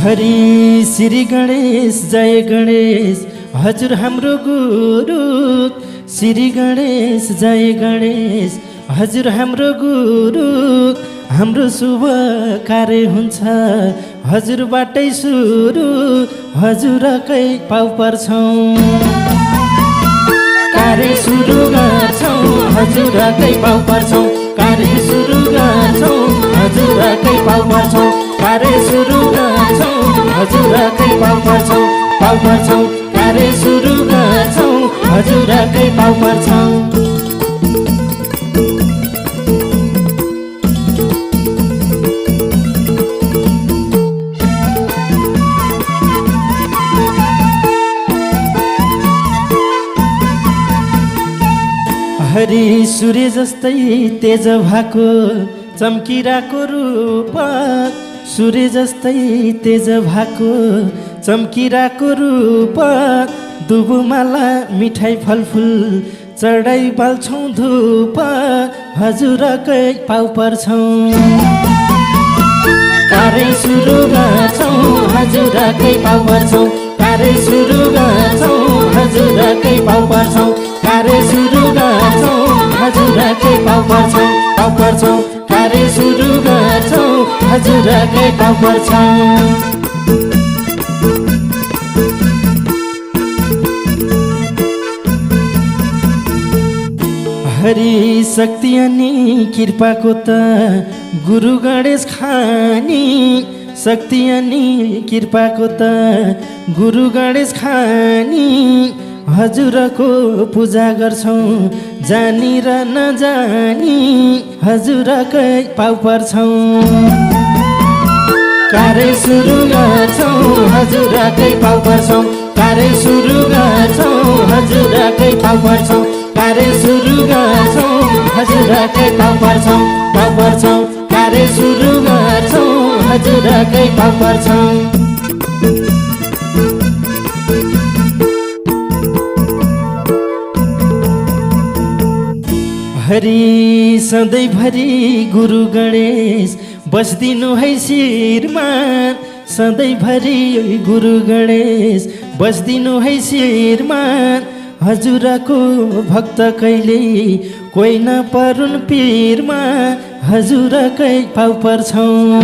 हरि श्री गणेश जय गणेश हजुर हाम्रो गुरु। श्री गणेश जय गणेश हजुर हाम्रो गुरु। हाम्रो शुभ कार्य हुन्छ हजुरबाटै सुरु। हजुरकै पाउ पर्छौँ कार्य सुरु गर्छौँ हजुरकै पाउ पर्छौँ। कार्य सुरु गर्छौँ हजुरकै पाउ पर्छौँ। कार्य सुरु गर्छौँ हजुरकै पाउ पर्छौँ। पाउ पर्छौँ कार्य सुरु गर्छौँ हजुरकै पाउ पर्छौँ। हरि सूर्य जस्तै तेज भएको चम्किरहेको रूप। सूर्य जस्तै तेज भएको चम्किरहेको रूप। दुबुमाला मिठाई फलफुल चढाइ बाल्छौँ धूप। हजुरकै पाउ पर्छौँ कार्य सुरु गर्छौँ हजुरकै पाउ पर्छौँ। कार्य सुरु गर्छौँ हजुरकै पाउ पर्छौँ। कार्य सुरु गर्छौँ हजुरकै पाउ पर्छौँ। पाउ पर्छौँ कार्य सुरु गर्छौँ हजुरकै पाउ पर्छौँ। हरि शक्ति अनि कृपाको त गुरु गणेश खानी। शक्ति अनि कृपाको त गुरु गणेश खानी। हजुरको पूजा गर्छौँ जानी र नजानी। हजुरकै पाउ पर्छौँ कार्य सुरु गर्छौँ हजुरकै पाउ पर्छौँ। कार्य सुरु गर्छौँ हजुरकै पाउ पर्छौँ। कार्य सुरु गर्छौँ हजुरकै पाउ पर्छौँ। पाउ पर्छौँ कार्य सुरु गर्छौँ हजुरकै पाउ पर्छौँ। हरि सधैँभरि गुरु गणेश बस्दिनु है शिरमा। सधैँभरि गुरु गणेश बस्दिनु है शिरमा। हजुरको भक्त कहिले कोही नपरुन् पिरमा। हजुरकै पाउ पर्छौँ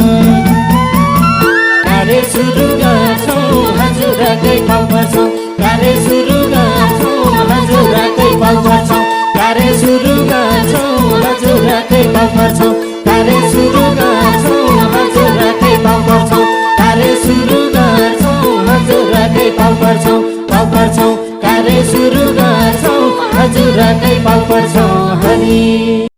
कार्य सुरु गर्छौँ हजुरकै पाउ पर्छौँ। कार्य सुरु गर्छौँ हजुरकै पाउ पर्छौँ। कार्य सुरु गर्छौँ हजुरकै पाउ पर्छौँ। कार्य सुरु गर्छौँ हजुरकै पाउ पर्छौँ। कार्य सुरु गर्छौँ हजुरकै पाउ पर्छौँ। पाउ पर्छौँ कार्य सुरु गर्छौँ हजुरकै पाउ पर्छौँ। हरि